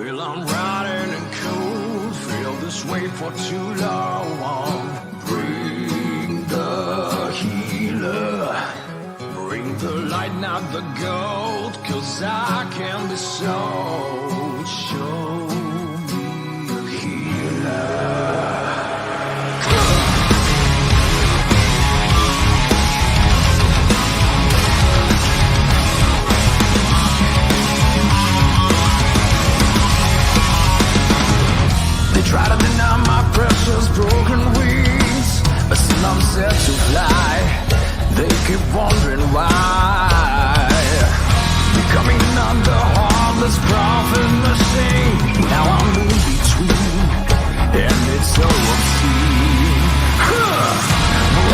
Well, I'm riding in cold, feel this way for too long. Bring the healer, bring the light, not the gold, 'cause I can be sold. Show me a healer. Try to deny my precious broken wings, but still I'm set to fly. They keep wondering why. Becoming another heartless prophet machine. Now I'm in between, and it's so obscene.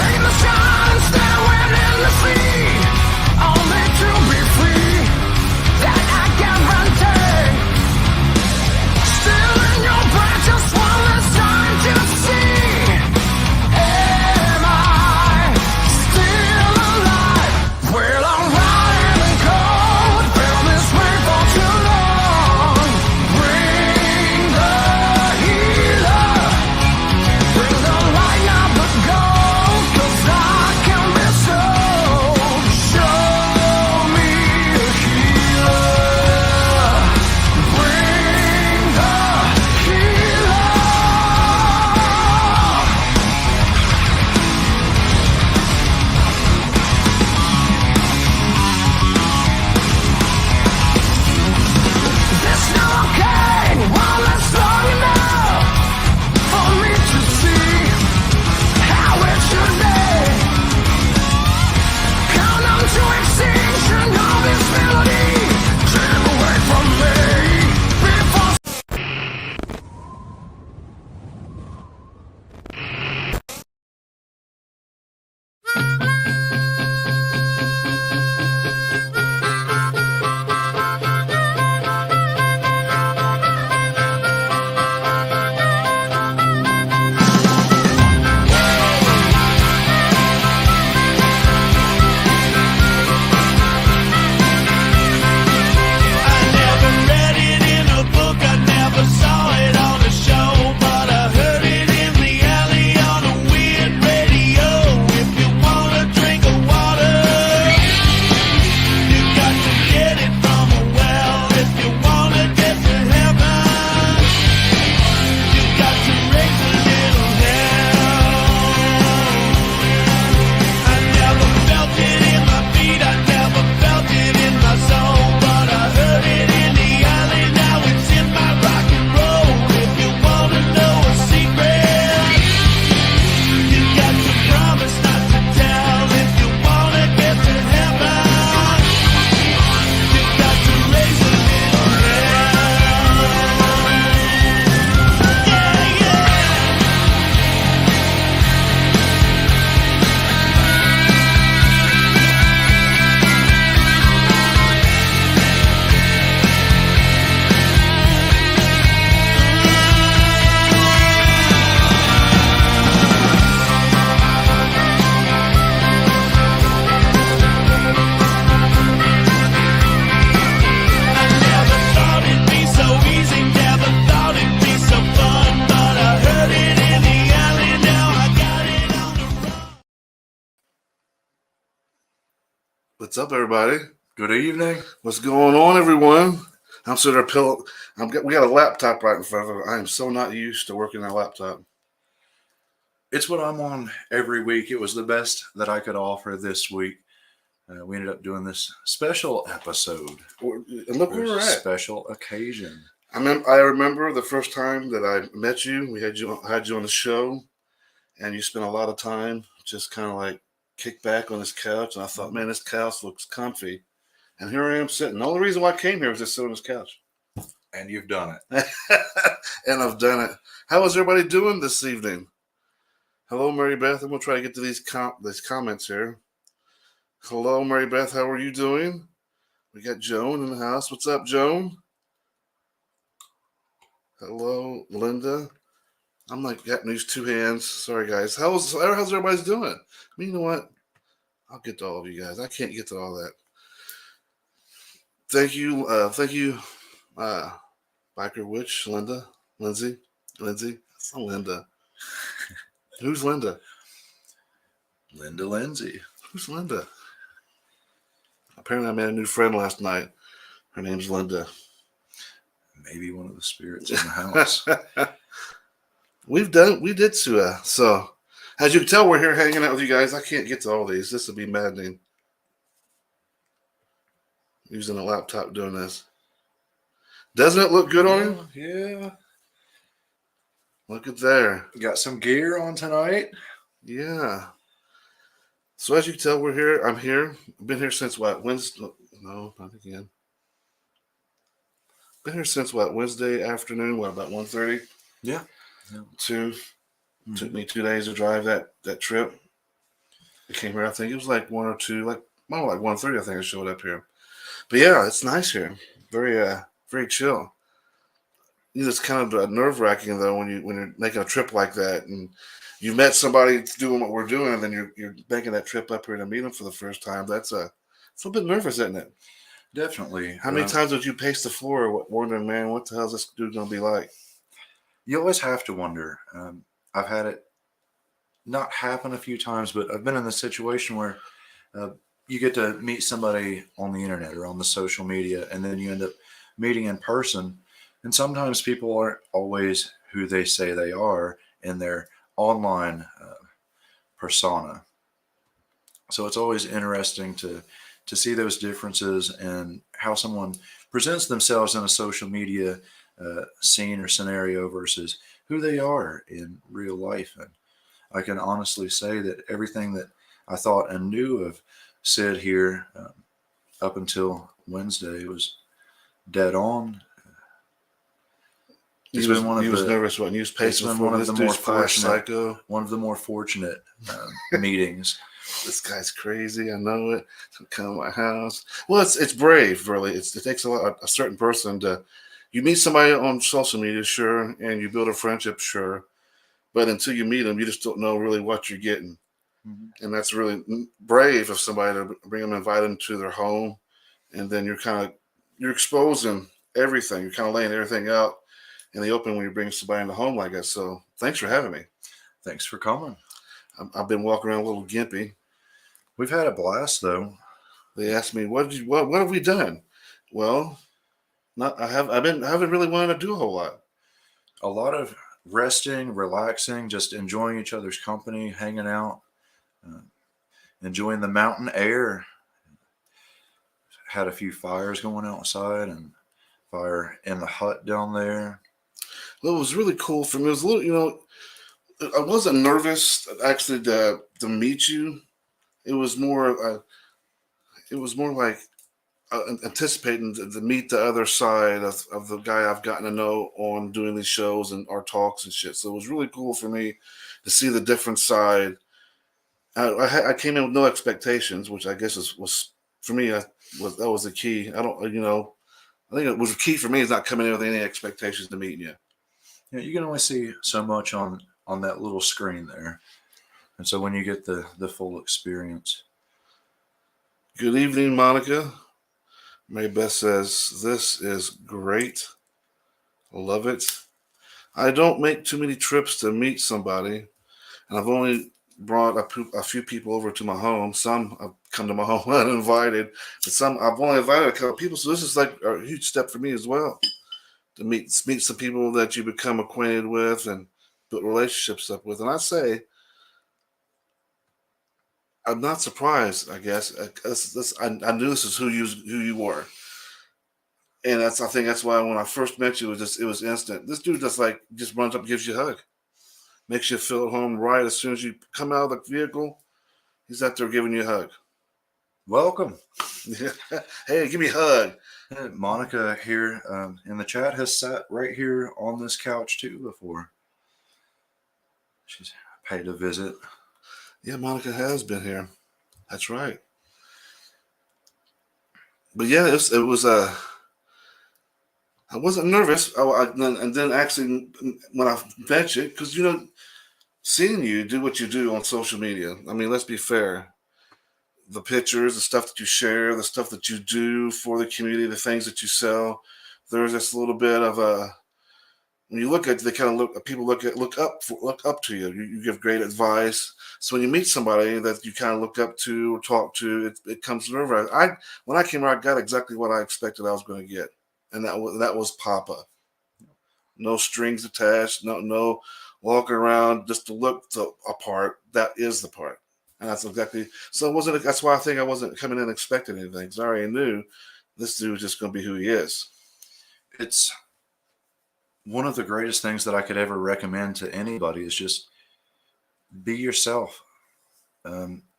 Rain the sun, staring in the sea, only to be free. That I guarantee. Still in your breath, just one last time to see. Am I still alive? Well, I'm riding in cold, felt this way for too long. Bring the healer, bring the light, not the gold, 'cause I can be sold. Show me a healer, bring the healer. There's no okay, one that's long enough for me to see how it should be. Count on to extinction of this melody. Dream away from me before. I never read it in a book, I never saw it on a show, but I heard it in the alley on a weird radio. If you want a drink of water, you got to get it from a well. If you want to get to heaven, you got to raise a little hell. I never felt it in my feet, I never felt it in my soul, but I heard it in the alley, now it's in my rock and roll. If you wanna know a secret, you got to promise not to tell. If you wanna get to heaven, you got to raise a little hell. Yeah, yeah. I never thought it'd be so easy, never thought it'd be so fun, but I heard it in the alley, now I got it on the run. What's up, everybody? Good evening. What's going on, everyone? I'm sitting there pillow. We got a laptop right in front of us. I am so not used to working on a laptop. It's what I'm on every week. It was the best that I could offer this week. We ended up doing this special episode. And look where for a we're at. special occasion. I remember the first time that I met you. We had you on the show, and you spent a lot of time just kind of like kicked back on this couch. And I thought, man, this couch looks comfy. And here I am sitting. The only reason why I came here was to sit on this couch. And you've done it. And I've done it. How is everybody doing this evening? Hello, Mary Beth. I'm going to try to get to these comments here. Hello, Mary Beth. How are you doing? We got Joan in the house. What's up, Joan? Hello, Linda. I'm like got these two hands. Sorry, guys. How's everybody's doing? I mean, you know what? I'll get to all of you guys. I can't get to all that. Thank you, by Biker Witch, Lindsay. It's not Linda. Who's Linda? Linda Lindsay. Who's Linda? Apparently, I made a new friend last night. Her name's Linda. Maybe one of the spirits in the house. We did Sua. So, as you can tell, we're here hanging out with you guys. I can't get to all these. This would be maddening. Using a laptop doing this. Doesn't it look good on you? Yeah. Look at there. Got some gear on tonight. Yeah. So as you can tell, we're here. I'm here. I've been here since what? Wednesday? No, not again. Been here since what? Wednesday afternoon. What, about 1:30? Yeah. 2. Took me 2 days to drive that trip. I came here. I think it was like 1 or 2, like 1:30. I think I showed up here. But yeah, it's nice here. Very chill. It's kind of nerve-wracking though when you're making a trip like that, and you met somebody doing what we're doing, and then you're making that trip up here to meet them for the first time. It's a little bit nervous, isn't it? Definitely. How many times did you pace the floor wondering, man, what the hell is this dude gonna be like? You always have to wonder. I've had it not happen a few times, but I've been in the situation where you get to meet somebody on the internet or on the social media, and then you end up meeting in person. And sometimes people aren't always who they say they are in their online persona. So it's always interesting to see those differences and how someone presents themselves in a social media scene or scenario versus who they are in real life. And I can honestly say that everything that I thought and knew of Sid here up until Wednesday was dead on. He was nervous when he was pacing been for one of this the more dude's flash fortunate- psycho. One of the more fortunate meetings. This guy's crazy. I know it. He'll come to my house. Well, it's brave, really. It takes a certain person to. You meet somebody on social media, sure, and you build a friendship, sure, but until you meet them, you just don't know really what you're getting, and that's really brave of somebody to bring them, invite them to their home, and then you're exposing everything. You're kind of laying everything out in the open when you bring somebody in the home like that. So thanks for having me. Thanks for coming. I've been walking around a little gimpy. We've had a blast, though. They asked me, what have we done? Well, I haven't really wanted to do a whole lot. A lot of resting, relaxing, just enjoying each other's company, hanging out, enjoying the mountain air. Had a few fires going outside and fire in the hut down there. Well, it was really cool for me. It was a little, I wasn't nervous actually to meet you. It was more like anticipating to meet the other side of the guy I've gotten to know on doing these shows and our talks and shit. So it was really cool for me to see the different side. I came in with no expectations, which I guess was for me. That was the key. I think it was the key for me is not coming in with any expectations to meet you. Yeah, you can only see so much on that little screen there. And so when you get the full experience. Good evening, Monica. Mary Beth says, this is great. Love it. I don't make too many trips to meet somebody, and I've only brought a few people over to my home. Some have come to my home uninvited, but some I've only invited a couple people. So this is like a huge step for me as well, to meet some people that you become acquainted with and build relationships up with. And I say, I'm not surprised. I guess I knew this is who you were, and I think that's why when I first met you, it was instant. This dude just runs up, and gives you a hug, makes you feel at home right as soon as you come out of the vehicle. He's out there giving you a hug. Welcome. Hey, give me a hug. Monica here in the chat has sat right here on this couch too before. She's paid a visit. Yeah, Monica has been here. That's right. But yeah, it was I wasn't nervous. And then actually when I met you, because seeing you do what you do on social media. I mean, let's be fair. The pictures, the stuff that you share, the stuff that you do for the community, the things that you sell, there's this little bit of a when you look at they kind of look people look up to you. You give great advice. So when you meet somebody that you kind of look up to or talk to, it comes over. When I came here, I got exactly what I expected I was going to get, and that was Papa. No strings attached. No walking around just to look to a part. That is the part, and that's exactly. So it wasn't. That's why I think I wasn't coming in expecting anything. Because I already knew this dude was just going to be who he is. It's one of the greatest things that I could ever recommend to anybody is just be yourself.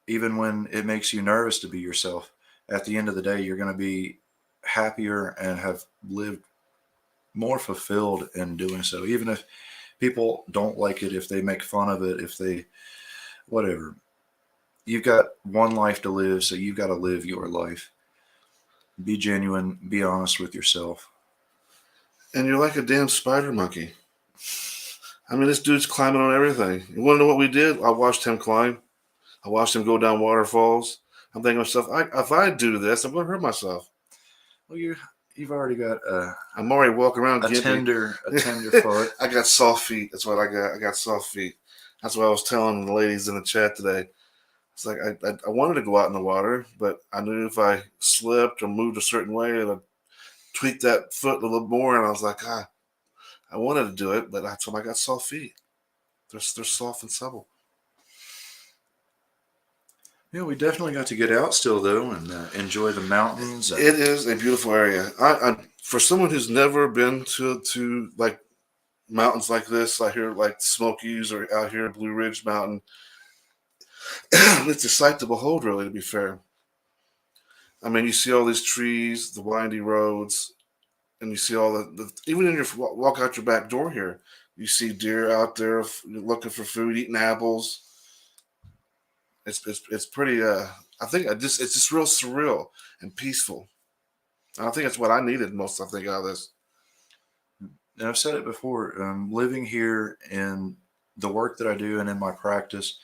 Even when it makes you nervous to be yourself, at the end of the day, you're going to be happier and have lived more fulfilled in doing so. Even if people don't like it, if they make fun of it, if they, whatever, you've got one life to live, so you've got to live your life. Be genuine, be honest with yourself. And you're like a damn spider monkey. I mean, this dude's climbing on everything. You want to know what we did? I watched him climb. I watched him go down waterfalls. I'm thinking to myself, if I do this, I'm going to hurt myself. Well, you've already got I'm already walking around a gimpy. tender foot. I got soft feet. That's what I got. I got soft feet. That's what I was telling the ladies in the chat today. It's like I wanted to go out in the water, but I knew if I slipped or moved a certain way, it would tweak that foot a little more. And I was like, I wanted to do it, but I told them I got soft feet. They're soft and supple. Yeah, we definitely got to get out still though and enjoy the mountains. It is a beautiful area. For someone who's never been to like mountains like this, I hear like Smokies or out here Blue Ridge Mountain. It's a sight to behold, really. To be fair, I mean, you see all these trees, the windy roads, and you see all even in your walk out your back door here, you see deer out there looking for food, eating apples. It's pretty. I think it's just real surreal and peaceful. And I think it's what I needed most. I think out of this. And I've said it before. Living here and the work that I do and in my practice,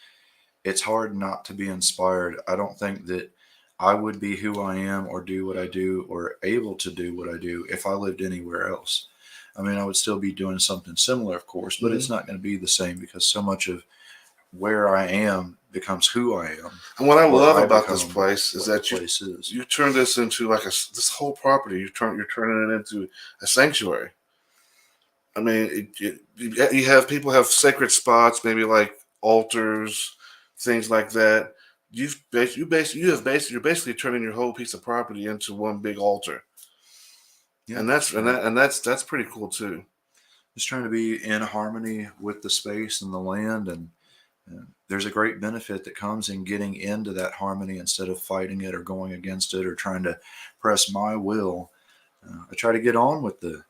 it's hard not to be inspired. I don't think that I would be who I am or do what I do or able to do what I do if I lived anywhere else. I mean, I would still be doing something similar, of course, but it's not going to be the same because so much of where I am becomes who I am. And what I or love I about this become place is what that the place is. you turn this into like this whole property. You're turning it into a sanctuary. I mean, you have people have sacred spots, maybe like altars, things like that. You're basically turning your whole piece of property into one big altar, Yeah. and that's pretty cool too. Just trying to be in harmony with the space and the land, and there's a great benefit that comes in getting into that harmony instead of fighting it or going against it or trying to press my will. I try to get on with the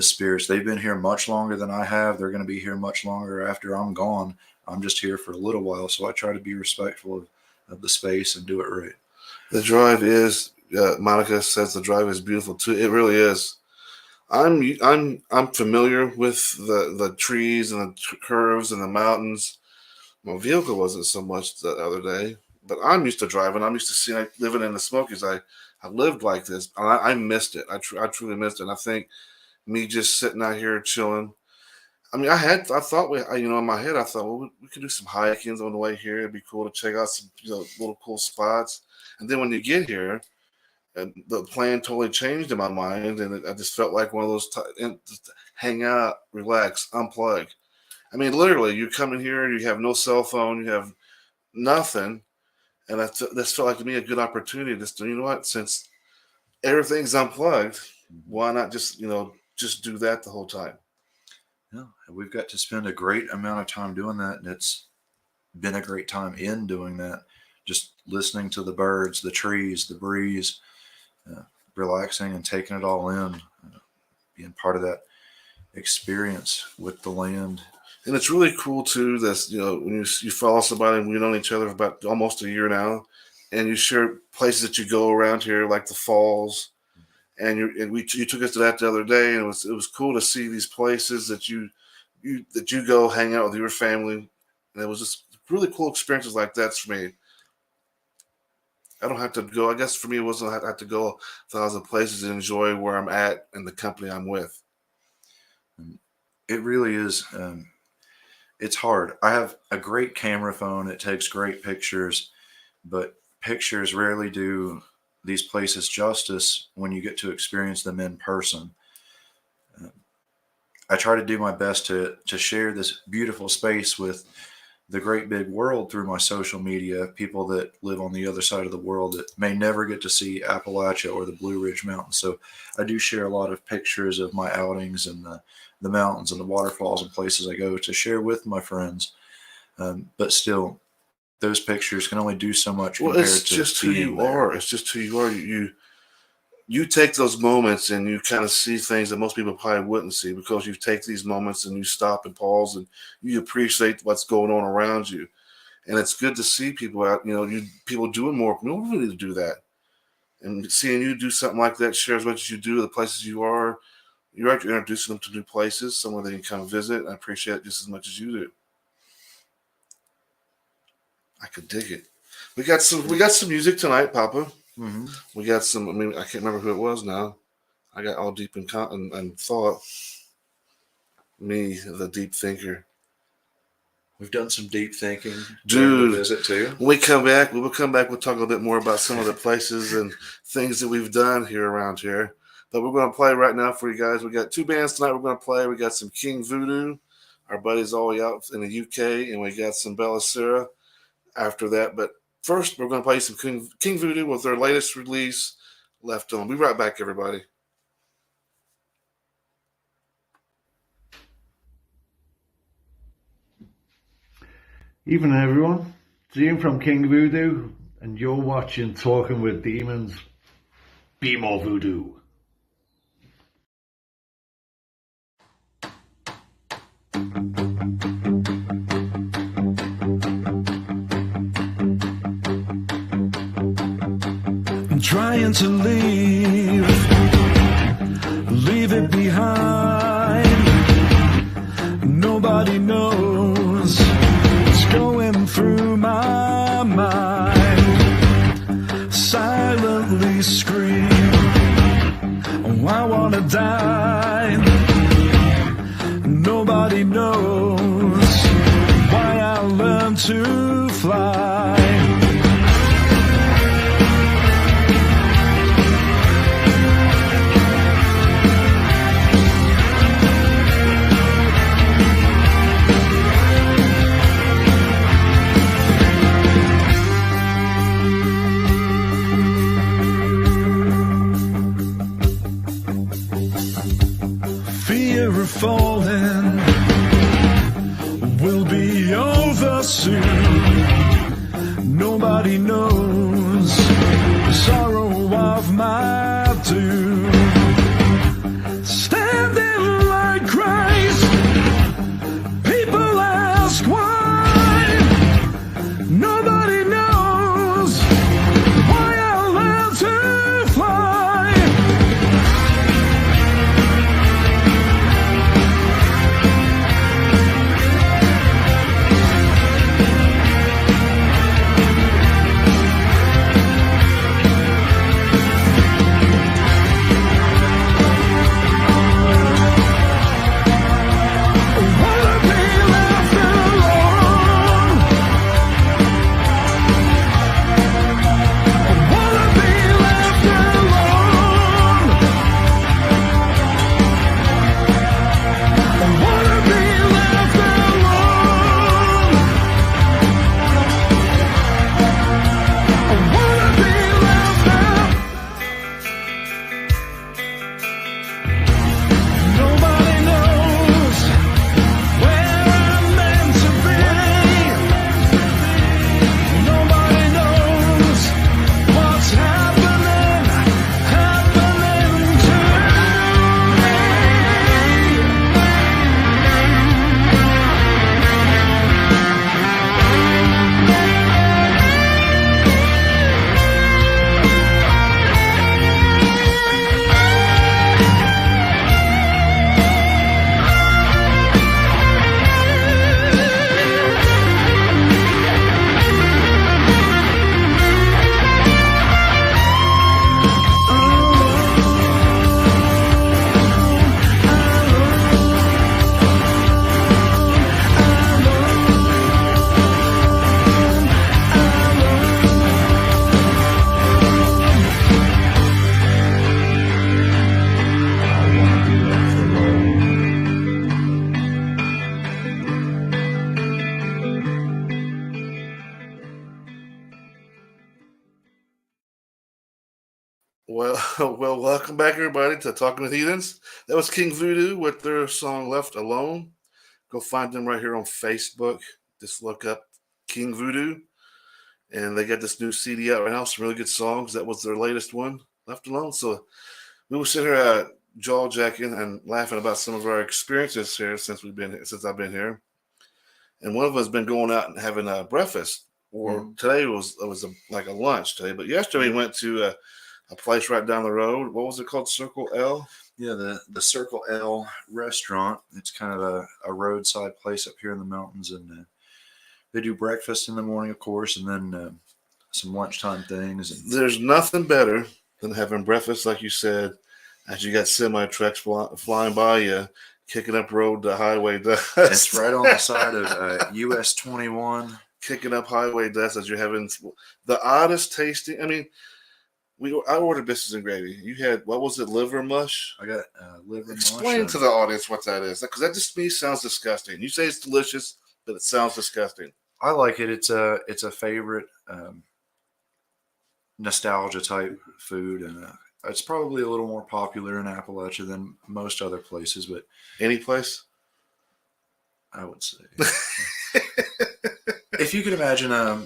spirits. They've been here much longer than I have. They're going to be here much longer after I'm gone. I'm just here for a little while, so I try to be respectful of the space and do it right. The drive is. Monica says the drive is beautiful too. It really is. I'm familiar with the trees and the curves and the mountains. My vehicle wasn't so much the other day, but I'm used to driving. I'm used to seeing living in the Smokies. I lived like this, and I missed it. I truly missed it. And I think me just sitting out here chilling. I mean, I thought in my head, I thought, well, we could do some hiking on the way here. It'd be cool to check out some, little cool spots. And then when you get here, and the plan totally changed in my mind, and I just felt like one of those just hang out, relax, unplug. I mean, literally, you come in here and you have no cell phone, you have nothing, and this felt like to me a good opportunity. Just to, you know what, since everything's unplugged, why not just just do that the whole time? Yeah, we've got to spend a great amount of time doing that, and it's been a great time in doing that. Just listening to the birds, the trees, the breeze, relaxing and taking it all in, being part of that experience with the land. And it's really cool too. This when you follow somebody, and we've known each other for about almost a year now, and you share places that you go around here, like the falls, and you took us to that the other day, and it was cool to see these places that you go hang out with your family, and it was just really cool experiences like that for me. I don't have to go. I guess for me, it wasn't I have to go 1,000 places to enjoy where I'm at and the company I'm with. It really is. It's hard. I have a great camera phone. It takes great pictures, but pictures rarely do these places justice when you get to experience them in person. I try to do my best to share this beautiful space with the great big world through my social media, people that live on the other side of the world that may never get to see Appalachia or the Blue Ridge Mountains. So I do share a lot of pictures of my outings and the mountains and the waterfalls and places I go to share with my friends. But still, those pictures can only do so much. Well, compared it's to just who being you there. are. It's just who you are. You take those moments and you kind of see things that most people probably wouldn't see, because you take these moments and you stop and pause and you appreciate what's going on around you. And it's good to see people out, people doing more. We don't really do that. And seeing you do something like that, share as much as you do, the places you're introducing them to new places, somewhere they can come visit. I appreciate it just as much as you do. I could dig it. We got some music tonight, Papa. Mm-hmm. We got some. I mean, I can't remember who it was now. I got all deep in thought. Me, the deep thinker. We've done some deep thinking. Dude, Visit too. When we will come back. We'll talk a little bit more about some of the places and things that we've done here around here. But we're going to play right now for you guys. We got 2 bands tonight we're going to play. We got some King Voodoo. Our buddies all the way out in the UK. And we got some Bella Sera after that. But first, we're going to play some King Voodoo with their latest release, Left On. Be right back, everybody. Evening, everyone. It's Ian from King Voodoo, and you're watching Talking with Demons. Be more voodoo. I'm trying to leave it behind. Nobody knows what's going through my mind. Silently scream, oh, I wanna die. Nobody knows why I learned to fly. Falling will be over soon. Nobody knows the sorrow of my doom. Standing like Christ, people ask why. Nobody knows why I learned to fly. Well, welcome back, everybody, to Talking with Heathens. That was King Voodoo with their song Left Alone. Go find them right here on Facebook. Just look up King Voodoo. And they got this new CD out right now, some really good songs. That was their latest one, Left Alone. So we were sitting here jaw jacking and laughing about some of our experiences here since I've been here. And one of us has been going out and having breakfast. Or today it was like a lunch today. But yesterday we went to a place right down the road. What was it called? Circle L? Yeah, the Circle L restaurant. It's kind of a roadside place up here in the mountains, and they do breakfast in the morning, of course, and then some lunchtime things. And There's nothing better than having breakfast, like you said, as you got semi trucks flying by you, kicking up road to highway dust. it's right on the side of US 21. Kicking up highway dust as you're having the oddest tasting. I mean, I ordered biscuits and gravy. You had, what was it, liver mush? I got liver mush. Explain to the audience what that is, because that just to me sounds disgusting. You say it's delicious, but it sounds disgusting. I like it. It's a favorite nostalgia type food, and it's probably a little more popular in Appalachia than most other places, but Any place? I would say if you could imagine a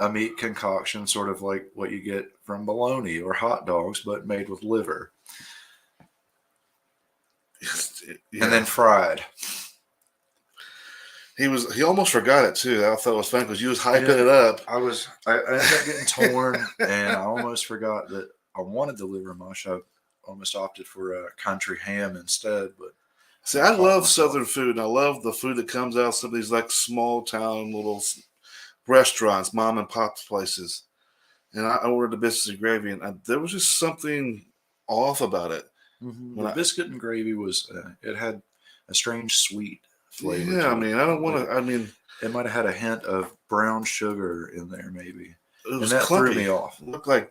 meat concoction, sort of like what you get from bologna or hot dogs, but made with liver Yeah. and then fried. He almost forgot it too. I thought it was funny because you was hyping it up. I ended up getting torn, and I almost forgot that I wanted the liver mush. I almost opted for a country ham instead, but See, I love Southern food, and I love the food that comes out of some of these like small town little restaurants, mom and pop places. And I ordered the biscuits and gravy, and there was just something off about it. the biscuit and gravy was it had a strange sweet flavor. Yeah, to I it. mean, I don't want to. I mean, It might have had a hint of brown sugar in there, maybe, it and was that clumpy. threw me off. It looked like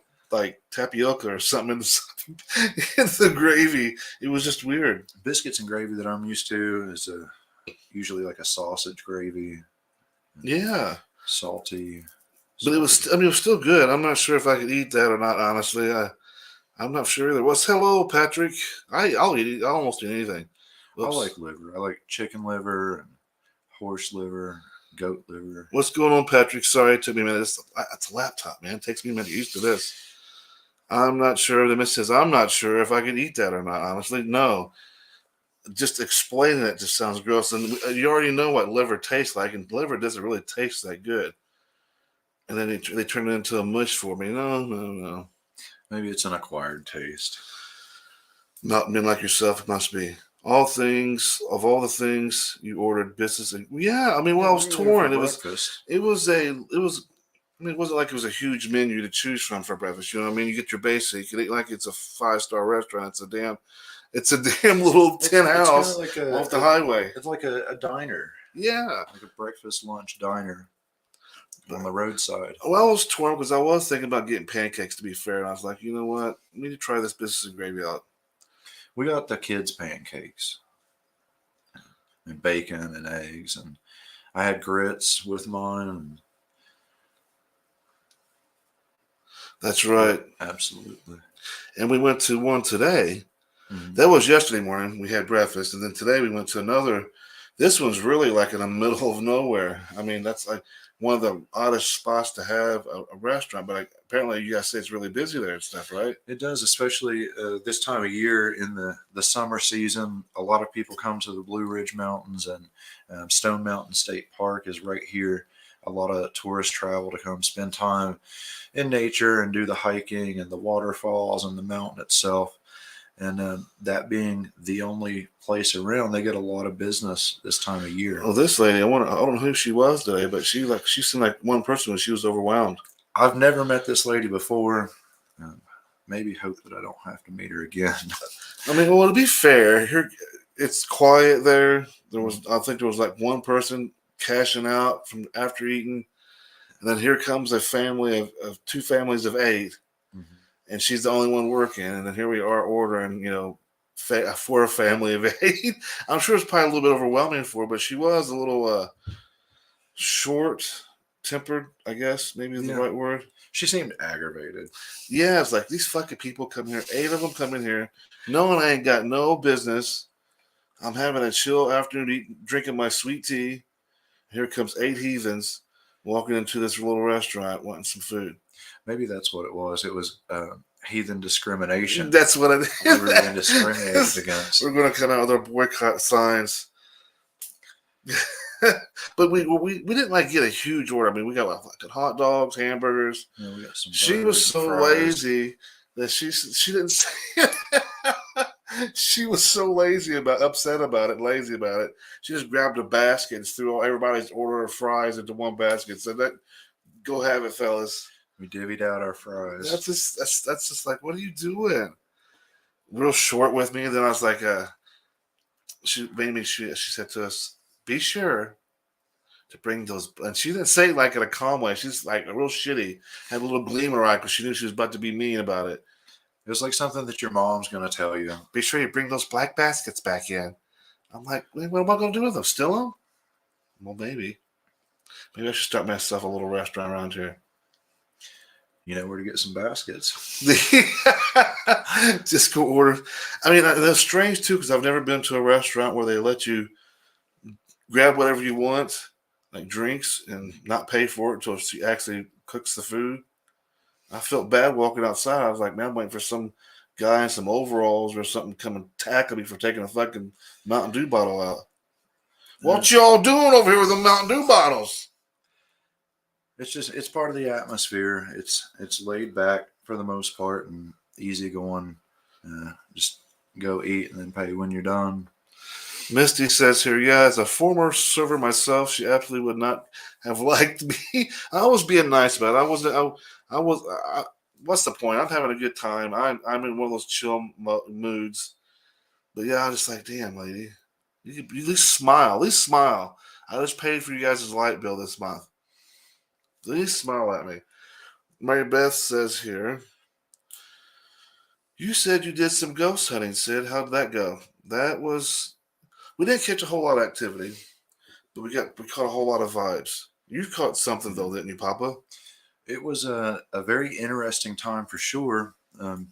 tapioca or something in the gravy. It was just weird. Biscuits and gravy that I'm used to is usually like a sausage gravy, Yeah, salty. but it was. I mean, it was still good. I'm not sure if I could eat that or not. Honestly, I'm not sure either. What's hello, Patrick? I'll eat it. I'll almost eat anything. I Oops. like liver. I like chicken liver and horse liver, goat liver. What's going on, Patrick? Sorry, it took me a minute. It's a laptop, man. It takes me a minute to get used to this. I'm not sure. The miss says, I'm not sure if I can eat that or not, honestly. No. Just explaining it just sounds gross. And you already know what liver tastes like, and liver doesn't really taste that good. And then they turn it into a mush for me. No. Maybe it's an acquired taste. Not men like yourself, it must be. All the things you ordered, business. And, yeah, I mean, I was torn. It was. I mean, it wasn't like it was a huge menu to choose from for breakfast. You know what I mean? You get your basic. It ain't like it's a 5-star restaurant. It's a damn little tin house like off the highway. It's like a diner, Yeah. like a breakfast lunch diner on the roadside. Well, I was torn because I was thinking about getting pancakes, to be fair. And I was like, you know what? I need to try this business and gravy out. We got the kids' pancakes and bacon and eggs, and I had grits with mine. And That's right. absolutely. And we went to one today. Mhm. That was yesterday morning. We had breakfast. And then today we went to another. This one's really like in the middle of nowhere. I mean, that's like one of the oddest spots to have a restaurant. But apparently you guys say it's really busy there and stuff, right? It does, especially this time of year in the summer season. A lot of people come to the Blue Ridge Mountains, and Stone Mountain State Park is right here. A lot of tourists travel to come spend time in nature and do the hiking and the waterfalls and the mountain itself. And that being the only place around, they get a lot of business this time of year. Oh, this lady, I don't know who she was today, but she seemed like one person when she was overwhelmed. I've never met this lady before. Maybe hope that I don't have to meet her again. I mean, well, to be fair, here it's quiet there. I think there was like one person cashing out from after eating, and then here comes a family of 2 families of 8, and she's the only one working. And then here we are ordering, for a family of 8. I'm sure it's probably a little bit overwhelming for her, but she was a little short tempered, I guess, maybe is the Yeah. right word. She seemed aggravated. Yeah, it's like these fucking people come here, 8 of them come in here, knowing I ain't got no business. I'm having a chill afternoon, drinking my sweet tea. Here comes 8 heathens walking into this little restaurant wanting some food. Maybe that's what it was. It was heathen discrimination. That's what it We were being is. discriminated against. We're going to come out with our boycott signs. But we didn't like get a huge order. I mean, we got like hot dogs, hamburgers. Yeah, we got some She burgers was and so fries. lazy that she didn't say she was so upset about it, lazy about it. She just grabbed a basket and threw everybody's order of fries into one basket. Said, "That go have it, fellas." We divvied out our fries. That's just like, what are you doing? Real short with me. And then I was like, she said to us, "Be sure to bring those." And she didn't say it like in a calm way. She's like a real shitty. Had a little gleam in her eye because she knew she was about to be mean about it. It was like something that your mom's going to tell you. Be sure you bring those black baskets back in. I'm like, what am I going to do with them? Steal them? Well, maybe. Maybe I should start myself a little restaurant around here. You know where to get some baskets. Just go order. I mean, that's strange too because I've never been to a restaurant where they let you grab whatever you want, like drinks, and not pay for it until she actually cooks the food. I felt bad walking outside. I was like, man, I'm waiting for some guy in some overalls or something come and tackle me for taking a fucking Mountain Dew bottle out. What y'all doing over here with the Mountain Dew bottles? It's part of the atmosphere. It's laid back for the most part and easy going. Just go eat and then pay when you're done. Misty says here, yeah, as a former server myself, she absolutely would not have liked me. I was being nice about it. I was. What's the point? I'm having a good time. I'm in one of those chill moods. But yeah, I'm just like, damn, lady, you at least smile. At least smile. I just paid for you guys' light bill this month. At least smile at me. Mary Beth says here, you said you did some ghost hunting, Sid. How did that go? We didn't catch a whole lot of activity, but we caught a whole lot of vibes. You caught something though, didn't you, Papa? It was a very interesting time for sure. Of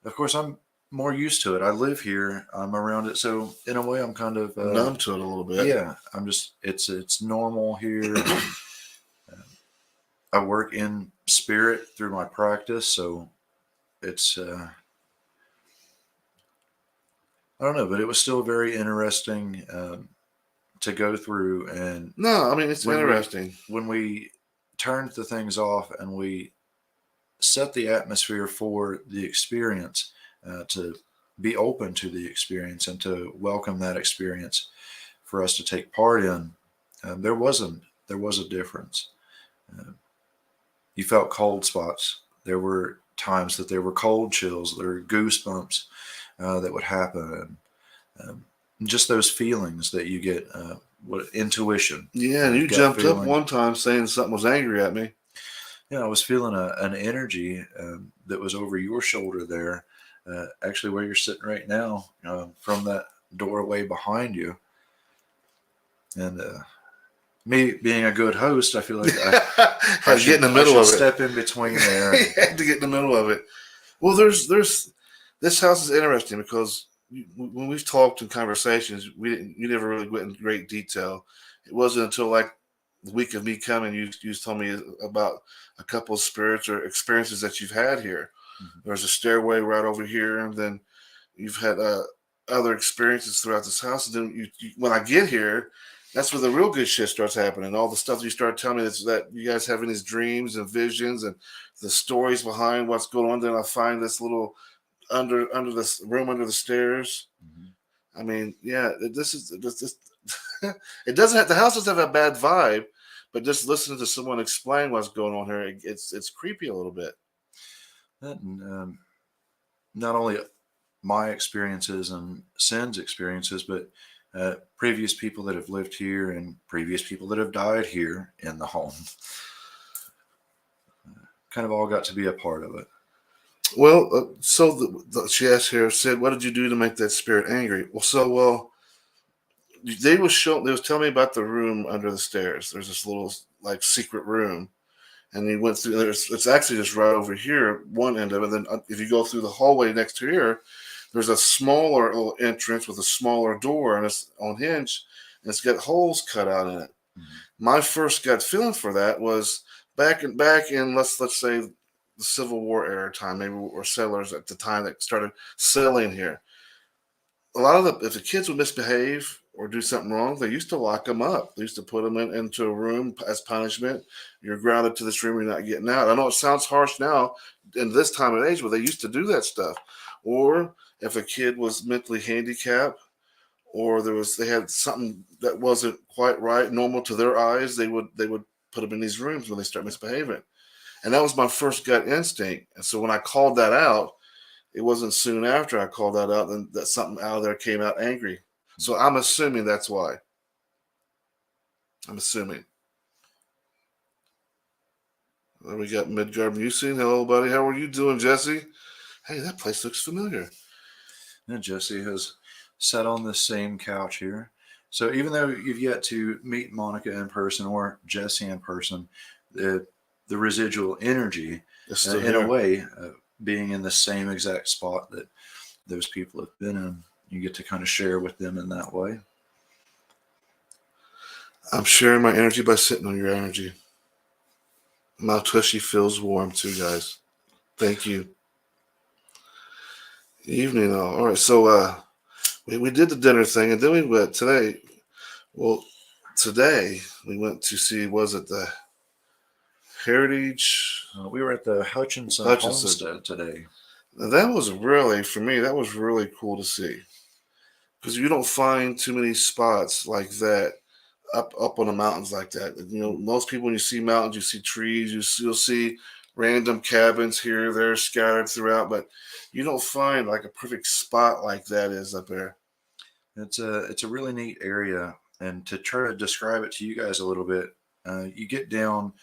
course, I'm more used to it. I live here. I'm around it, so in a way, I'm kind of Numb to it a little bit. Yeah, I'm just it's normal here. I work in spirit through my practice, so it's I don't know, but it was still very interesting to go through. And No, I mean it's interesting. When we turned the things off and we set the atmosphere for the experience, to be open to the experience and to welcome that experience for us to take part in, there was a difference. You felt cold spots. There were times that there were cold chills, there were goosebumps that would happen, and just those feelings that you get, intuition. Yeah, and you gut jumped feeling. up one time saying something was angry at me. Yeah, I was feeling an energy that was over your shoulder there, actually where you're sitting right now, from that doorway behind you. And me being a good host, I feel like I get in the middle of it. Step in between there. You had to get in the middle of it. Well, there's this house is interesting because when we've talked in conversations, you never really went in great detail. It wasn't until like the week of me coming, you told me about a couple of spirits or experiences that you've had here. Mm-hmm. There's a stairway right over here, and then you've had other experiences throughout this house. And then when I get here, that's where the real good shit starts happening. All the stuff that you start telling me that you guys having these dreams and visions and the stories behind what's going on. Then I find this little under this room under the stairs. Mm-hmm. I mean, yeah, this it doesn't have, the house doesn't have a bad vibe, but just listening to someone explain what's going on here, it's creepy a little bit. And not only my experiences and Sin's experiences, but previous people that have lived here and previous people that have died here in the home, kind of all got to be a part of it. Well, she asked here, said, what did you do to make that spirit angry? They was telling me about the room under the stairs. There's this little like secret room, and you went through. It's actually just right over here, one end of it. Then if you go through the hallway next to here, there's a smaller little entrance with a smaller door, and it's on hinge, and it's got holes cut out in it. My first gut feeling for that was back in let's say the Civil War era time, maybe, or settlers at the time that started settling here. A lot of if the kids would misbehave or do something wrong, they used to lock them up. They used to put them into a room as punishment. You're grounded to this room. You're not getting out. I know it sounds harsh now in this time and age, but they used to do that stuff. Or if a kid was mentally handicapped, or they had something that wasn't quite right, normal to their eyes, they would put them in these rooms when they start misbehaving. And that was my first gut instinct. And so when I called that out, it wasn't soon after I called that out that something out of there came out angry. So I'm assuming that's why. I'm assuming. Then we got Midgard Musing. Hello, buddy. How are you doing, Jesse? Hey, that place looks familiar. And Jesse has sat on the same couch here. So even though you've yet to meet Monica in person or Jesse in person, the residual energy, in a way, being in the same exact spot that those people have been in, you get to kind of share with them in that way. I'm sharing my energy by sitting on your energy. My tushy feels warm too, guys. Thank you. Evening, all right. So we did the dinner thing, and then we went today. Well, today we went to see, was it the Heritage? We were at the Hutchinson Homestead today. Now, that was really, for me, that was really cool to see, because you don't find too many spots like that up on the mountains like that. You know, most people, when you see mountains, you see trees, you'll see random cabins here or there scattered throughout, but you don't find like a perfect spot like that is up there. It's a really neat area, and to try to describe it to you guys a little bit, you get down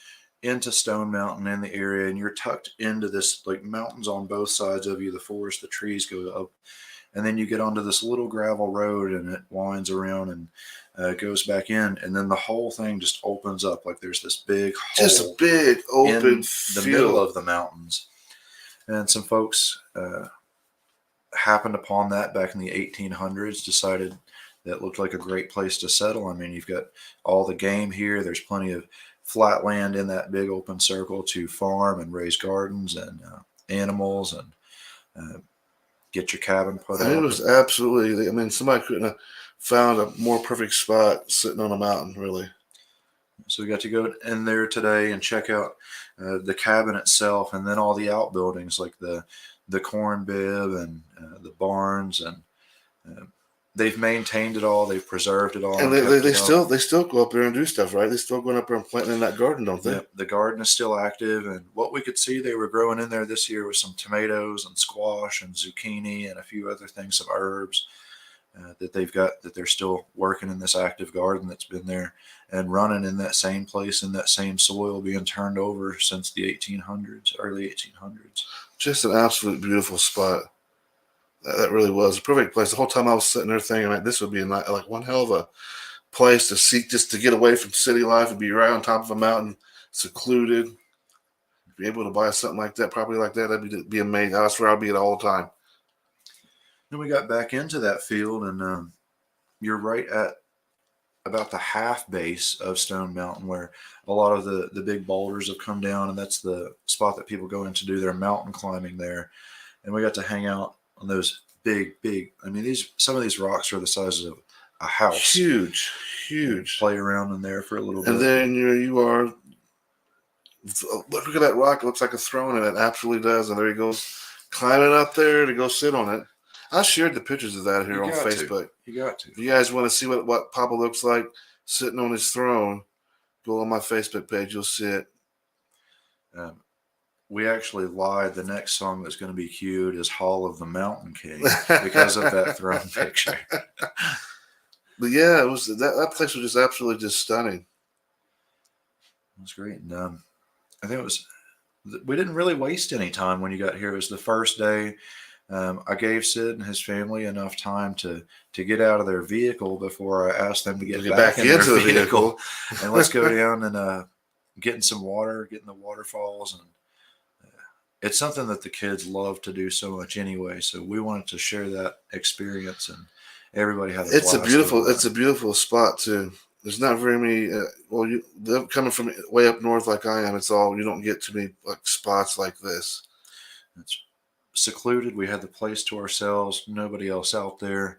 into Stone Mountain in the area, and you're tucked into this like mountains on both sides of you. The forest, the trees go up, and then you get onto this little gravel road, and it winds around and goes back in, and then the whole thing just opens up like there's this big hole, just a big open in field. the middle of the mountains. And some folks happened upon that back in the 1800s, decided that looked like a great place to settle. I mean, you've got all the game here. There's plenty of flat land in that big open circle to farm and raise gardens and animals and get your cabin put up. It was absolutely, I mean, somebody couldn't have found a more perfect spot sitting on a mountain, really. So we got to go in there today and check out the cabin itself, and then all the outbuildings like the corn bib and the barns, and they've maintained it all. They've preserved it all. And they still go up there and do stuff, right? They still going up there and planting in that garden, don't they? Yeah, the garden is still active, and what we could see they were growing in there this year was some tomatoes and squash and zucchini and a few other things, some herbs that they've got, that they're still working in this active garden that's been there and running in that same place, in that same soil, being turned over since the 1800s, early 1800s. Just an absolute beautiful spot. That really was a perfect place. The whole time I was sitting there thinking, like, this would be like one hell of a place to seek, just to get away from city life and be right on top of a mountain, secluded. Be able to buy something like that, property like that, that'd be amazing. I swear I'd be it all the time. Then we got back into that field, and you're right at about the half base of Stone Mountain, where a lot of the big boulders have come down, and that's the spot that people go in to do their mountain climbing there. And we got to hang out on those big, I mean, some of these rocks are the size of a house. Huge. Play around in there for a little bit. And then you are, look at that rock. It looks like a throne, and it absolutely does. And there he goes, climbing up there to go sit on it. I shared the pictures of that here on Facebook. You got to. If you guys want to see what Papa looks like sitting on his throne, go on my Facebook page. You'll see it. We actually lied. The next song that's going to be cued is Hall of the Mountain King because of that throne picture. But yeah, it was that place was just absolutely just stunning. It was great. And I think we didn't really waste any time when you got here. It was the first day. I gave Sid and his family enough time to get out of their vehicle before I asked them to get back into the vehicle. And let's go down and getting some water, getting the waterfalls, and it's something that the kids love to do so much anyway. So we wanted to share that experience, and everybody had a It's a blast doing beautiful, it's that. a beautiful spot too. There's not very many. Well, them coming from way up north like I am, it's all you don't get too many like spots like this. It's secluded. We had the place to ourselves, nobody else out there,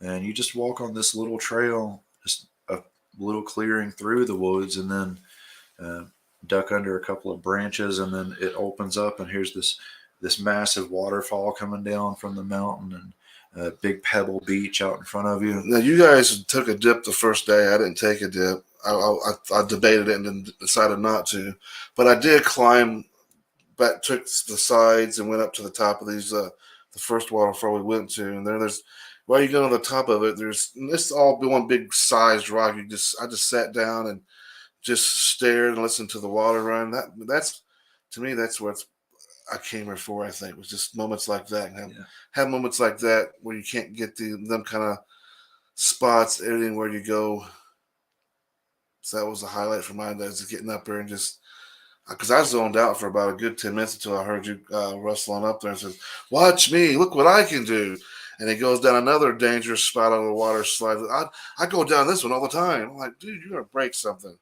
and you just walk on this little trail, just a little clearing through the woods, and then uh, duck under a couple of branches, and then it opens up, and here's this massive waterfall coming down from the mountain, and a big pebble beach out in front of you. Now you guys took a dip the first day. I didn't take a dip. I debated it and then decided not to, but I did climb back, took the sides and went up to the top of these. The first waterfall we went to, and there's while you go to the top of it, there's it's all one big sized rock. I just sat down and just stared and listened to the water run. That's to me that's what I came here for. I think was just moments like that. And Yeah. have moments like that where you can't get them kind of spots anywhere you go. So that was the highlight for mine. That was getting up there and just because I zoned out for about a good 10 minutes until I heard you rustling up there and says, "Watch me! Look what I can do!" And he goes down another dangerous spot on the water slide. I go down this one all the time. I'm like, dude, you're gonna break something.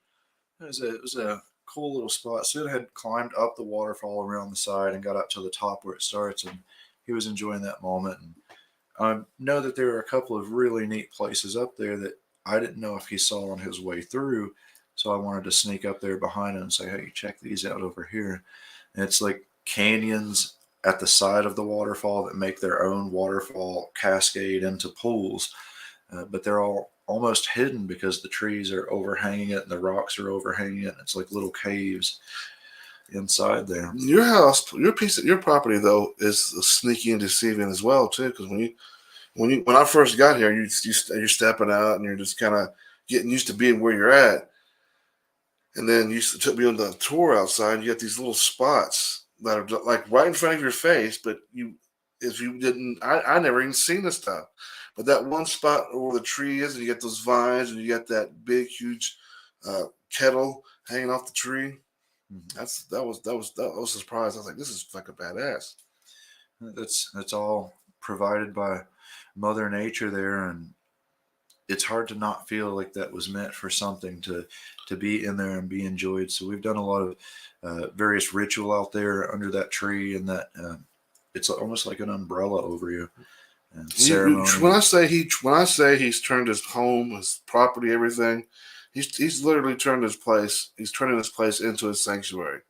It was a cool little spot. Sid had climbed up the waterfall around the side and got up to the top where it starts, and he was enjoying that moment. And I know that there are a couple of really neat places up there that I didn't know if he saw on his way through. So I wanted to sneak up there behind him and say, "Hey, check these out over here." And it's like canyons at the side of the waterfall that make their own waterfall cascade into pools, but they're all almost hidden because the trees are overhanging it and the rocks are overhanging it. And it's like little caves inside there. Your house, your property though is sneaky and deceiving as well too. Because when I first got here, you're stepping out and you're just kind of getting used to being where you're at. And then you took me on the tour outside. You got these little spots that are like right in front of your face, but if you didn't, I never even seen this stuff. But that one spot where the tree is, and you get those vines, and you got that big, huge kettle hanging off the tree. Mhm. That was a surprise. I was like, this is fucking badass. That's all provided by Mother Nature there, and it's hard to not feel like that was meant for something to be in there and be enjoyed. So we've done a lot of various ritual out there under that tree, and that it's almost like an umbrella over you and ceremony. When I say he's turned his home, his property, everything, he's literally turned his place. He's turning this place into a sanctuary,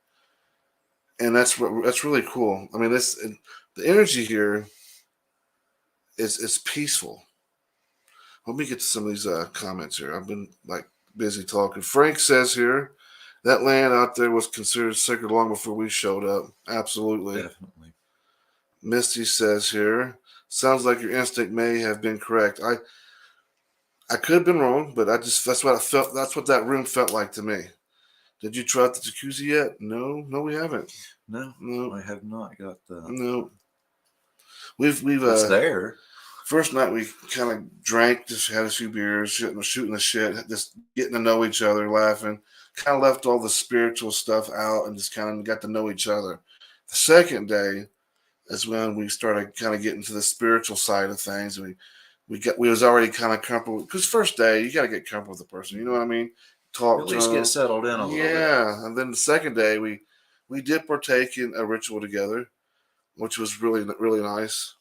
and that's really cool. I mean, the energy here is peaceful. Let me get to some of these comments here. I've been like busy talking. Frank says here that land out there was considered sacred long before we showed up. Absolutely. Definitely. Misty says here, sounds like your instinct may have been correct. I could have been wrong, but that's what I felt. That's what that room felt like to me. Did you try out the jacuzzi yet? No, we haven't. No, No, I have not got the. no. We've It's there. First night we kind of drank, just had a few beers, shooting the shit, just getting to know each other, laughing. Kind of left all the spiritual stuff out and just kind of got to know each other. The second day is when we started kind of getting to the spiritual side of things. We was already kind of comfortable because first day you got to get comfortable with the person. You know what I mean? Talk At to least them. get settled in a little bit. Yeah, and then the second day we did partake in a ritual together, which was really nice.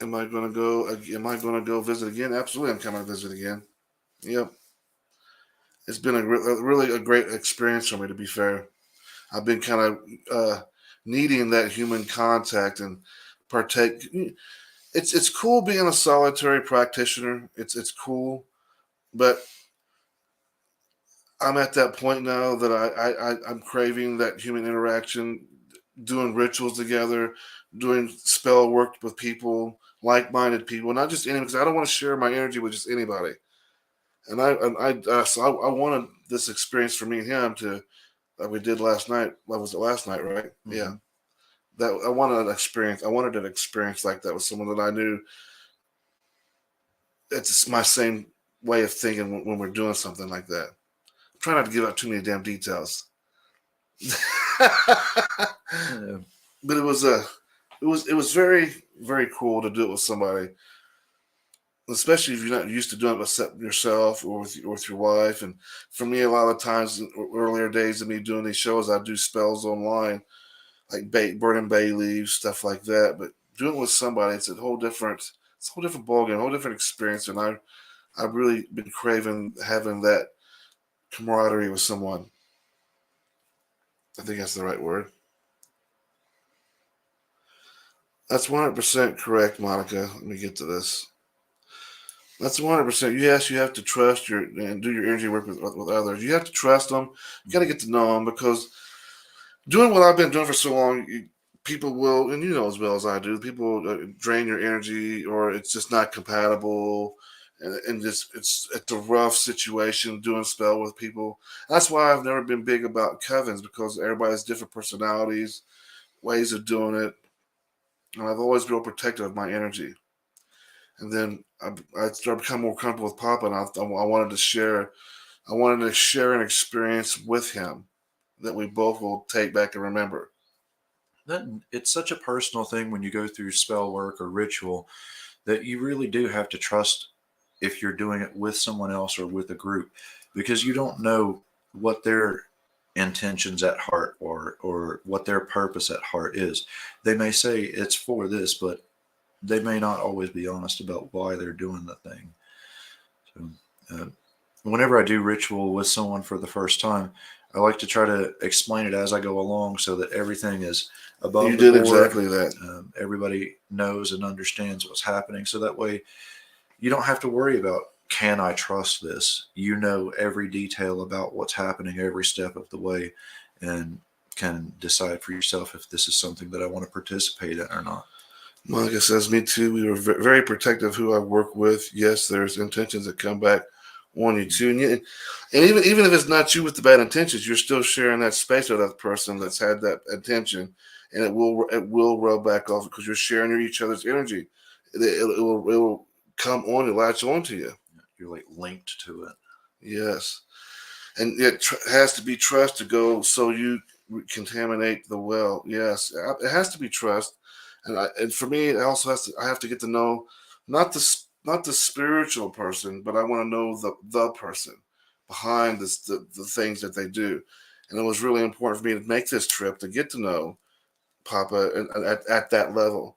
Am I gonna go? Am I gonna go visit again? Absolutely, I'm coming to visit again. Yep, it's been really a great experience for me. To be fair, I've been kind of needing that human contact and partake. It's cool being a solitary practitioner. It's cool, but I'm at that point now that I'm craving that human interaction, doing rituals together, doing spell work with people, like-minded people, not just any. Because I don't want to share my energy with just anybody. And I wanted this experience for me and him to like we did last night. What was it last night, right? Mhm. Yeah. That I wanted an experience. I wanted an experience like that with someone that I knew it's my same way of thinking when we're doing something like that. Try not to give out too many damn details. But it was very, very cool to do it with somebody, especially if you're not used to doing it with yourself or with your wife. And for me, a lot of times, earlier days of me doing these shows, I do spells online, like burning bay leaves, stuff like that. But doing it with somebody, it's a whole different ballgame, a whole different experience. And I've really been craving having that camaraderie with someone. I think that's the right word. That's 100% correct, Monica. Let me get to this. That's 100%. Yes, you have to trust and do your energy work with others. You have to trust them. You got to get to know them, because doing what I've been doing for so long, people will, and you know as well as I do, people drain your energy, or it's just not compatible, and it's a rough situation doing spell with people. That's why I've never been big about covens, because everybody has different personalities, ways of doing it, and I've always been real protective of my energy. And then I started becoming more comfortable with Papa, and I wanted to share. I wanted to share an experience with him that we both will take back and remember. Then it's such a personal thing when you go through spell work or ritual that you really do have to trust if you're doing it with someone else or with a group, because you don't know what their intentions at heart or what their purpose at heart is. They may say it's for this, but they may not always be honest about why they're doing the thing. So, whenever I do ritual with someone for the first time, I like to try to explain it as I go along so that everything is above You the did board. exactly that. Everybody knows and understands what's happening. So that way you don't have to worry about, can I trust this? You know every detail about what's happening every step of the way, and can decide for yourself if this is something that I want to participate in or not. Monica says, me too. We were very protective of who I work with. Yes, there's intentions that come back on you too. And even if it's not you with the bad intentions, you're still sharing that space with that person that's had that intention, and it will rub back off because you're sharing each other's energy. It will come on and latch on to you. You're like linked to it. Yes, and it has to be trust to go, so you contaminate the well. Yes, it has to be trust, and for me, it also has to. I have to get to know not the spiritual person, but I want to know the person behind the things that they do, and it was really important for me to make this trip to get to know Papa at that level.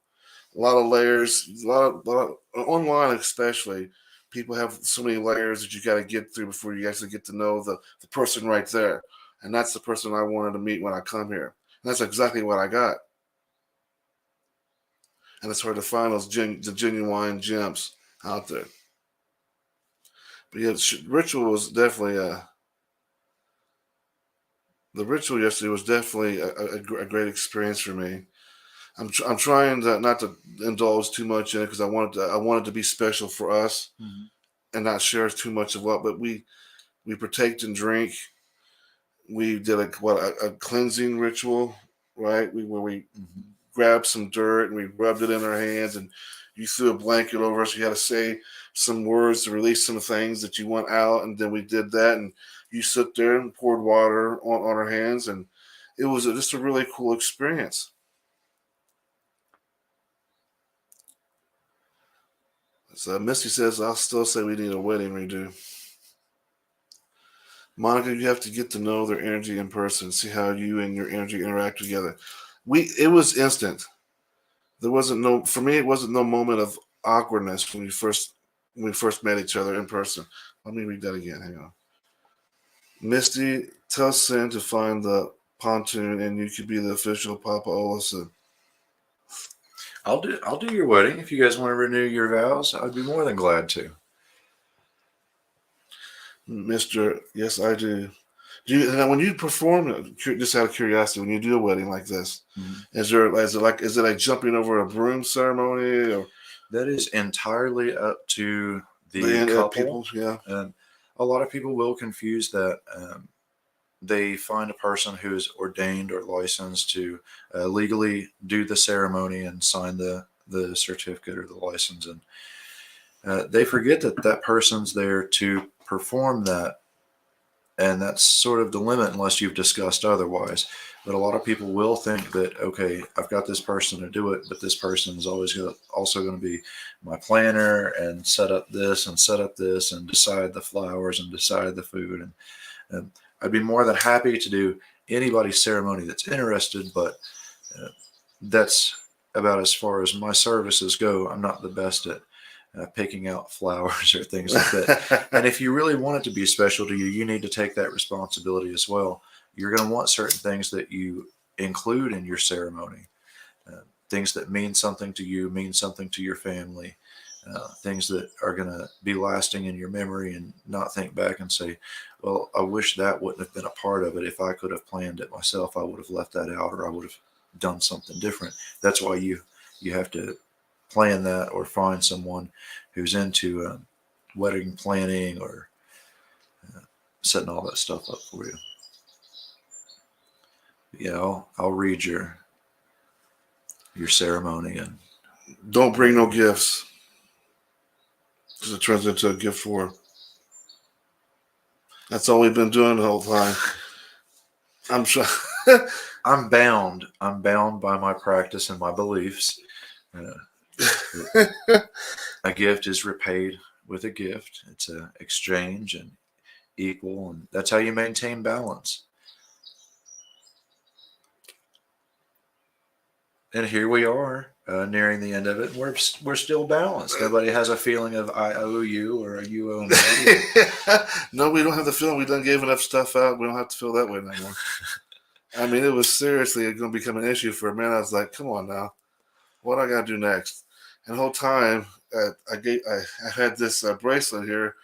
A lot of layers, lot of online especially. People have so many layers that you got to get through before you actually get to know the person right there, and that's the person I wanted to meet when I come here. And that's exactly what I got. And it's hard to find the genuine gems out there. But yeah, ritual was definitely the ritual yesterday was definitely a great experience for me. I'm trying not to indulge too much in it, because I wanted to be special for us and not share too much of what. But we partake and drink. We did a cleansing ritual, right? Where we grabbed some dirt and we rubbed it in our hands, and you threw a blanket over us. You had to say some words to release some things that you want out, and then we did that. And you stood there and poured water on our hands, and it was just a really cool experience. So Misty says, I'll still say we need a wedding redo. Monica, you have to get to know their energy in person, see how you and your energy interact together. It was instant. There wasn't no for me. It wasn't no moment of awkwardness when we first met each other in person. Let me read that again. Hang on. Misty, tell Sin to find the pontoon, and you could be the official Papa Olison. I'll do your wedding if you guys want to renew your vows. I'd be more than glad to. Mr. Yes, I do. Now, when you perform, just out of curiosity, when you do a wedding like this, is it like jumping over a broom ceremony, or That is entirely up to the the couple. people? Yeah. A lot of people will confuse that. They find a person who is ordained or licensed to legally do the ceremony and sign the certificate or the license, and they forget that that person's there to perform that, and that's sort of the limit unless you've discussed otherwise. But a lot of people will think that, okay, I've got this person to do it, but this person is always also going to be my planner and set up this and set up this and decide the flowers and decide the food. And I'd be more than happy to do anybody's ceremony that's interested, but that's about as far as my services go. I'm not the best at picking out flowers or things like that. And if you really want it to be special to you, you need to take that responsibility as well. You're going to want certain things that you include in your ceremony, things that mean something to you, mean something to your family, things that are going to be lasting in your memory, and not think back and say, well, I wish that wouldn't have been a part of it. If I could have planned it myself, I would have left that out, or I would have done something different. That's why you have to plan that, or find someone who's into wedding planning, or setting all that stuff up for you. Yeah, I'll read your ceremony, and Don't bring no gifts, because it turns into a gift war. That's all we've been doing the whole time. I'm sure. I'm bound by my practice and my beliefs. A gift is repaid with a gift. It's an exchange and equal, and that's how you maintain balance. And here we are, nearing the end of it. We're still balanced. Nobody has a feeling of I owe you or you owe me. No, we don't have the feeling we done gave enough stuff out. We don't have to feel that way anymore. I mean, it was seriously going to become an issue for a minute. I was like, come on now, what I got to do next? And the whole time, I had this bracelet here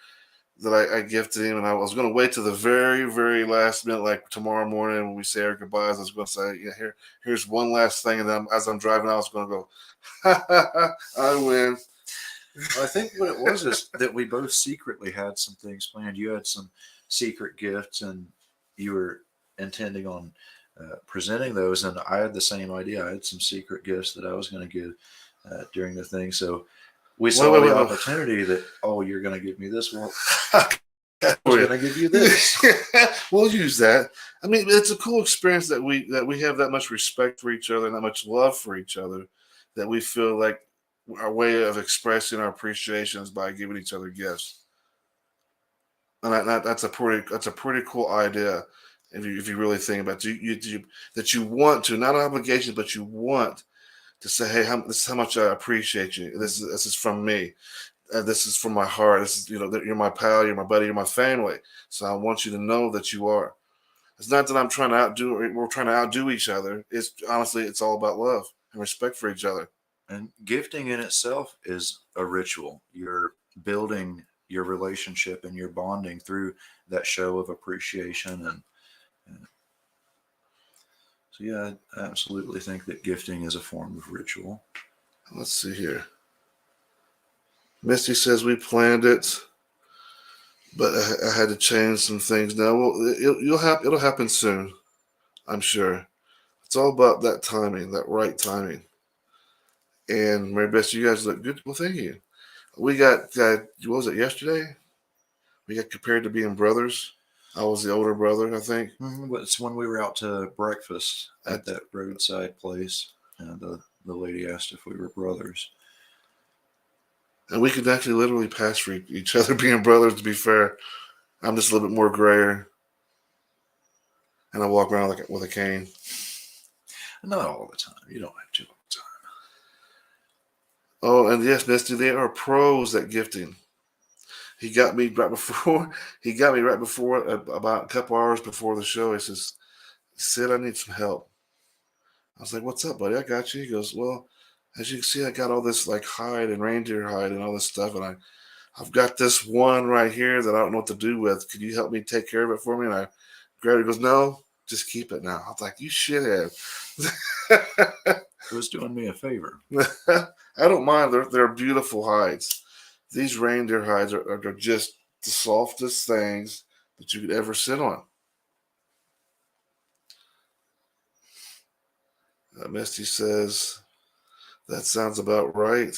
that I gifted him, and I was going to wait to the very, very last minute, like tomorrow morning when we say our goodbyes. I was going to say, yeah, here's one last thing, and then as I'm driving out, I was going to go, ha, ha, ha, I win. I think what it was is that we both secretly had some things planned. You had some secret gifts, and you were intending on presenting those, and I had the same idea. I had some secret gifts that I was going to give during the thing. So we saw the opportunity that, oh, you're going to give me this. Well, I was going to give you this. We'll use that. I mean, it's a cool experience that we have that much respect for each other and that much love for each other, that we feel like our way of expressing our appreciations by giving each other gifts. And that's a pretty cool idea if you really think about it. That you want to, not an obligation, but you want to say, hey, this is how much I appreciate you. This is from me. This is from my heart. This is, you're my pal, you're my buddy, you're my family. So I want you to know that you are. It's not that I'm trying to we're trying to outdo each other. It's honestly, it's all about love and respect for each other. And gifting in itself is a ritual. You're building your relationship and you're bonding through that show of appreciation. And so, yeah, I absolutely think that gifting is a form of ritual. Let's see here. Misty says we planned it, but I had to change some things. Now, well, it'll happen soon, I'm sure. It's all about that timing, that right timing. And Mary Beth, you guys look good. Well, thank you. We got what was it, yesterday? We got compared to being brothers. I was the older brother, I think. Mm-hmm. It's when we were out to breakfast at that roadside place, and the lady asked if we were brothers. And we could actually literally pass for each other being brothers, to be fair. I'm just a little bit more grayer. And I walk around with a cane. Not all the time. You don't have to all the time. Oh, and yes, Misty, they are pros at gifting. He got me right before. About a couple hours before the show. He says, "Sid, I need some help." I was like, "What's up, buddy? I got you." He goes, "Well, as you can see, I got all this like hide and reindeer hide and all this stuff, and I've got this one right here that I don't know what to do with. Could you help me take care of it for me?" And I grabbed it. He goes, "No, just keep it now." I was like, "You shithead." It was doing me a favor. I don't mind. They're beautiful hides. These reindeer hides are just the softest things that you could ever sit on. Misty says, that sounds about right.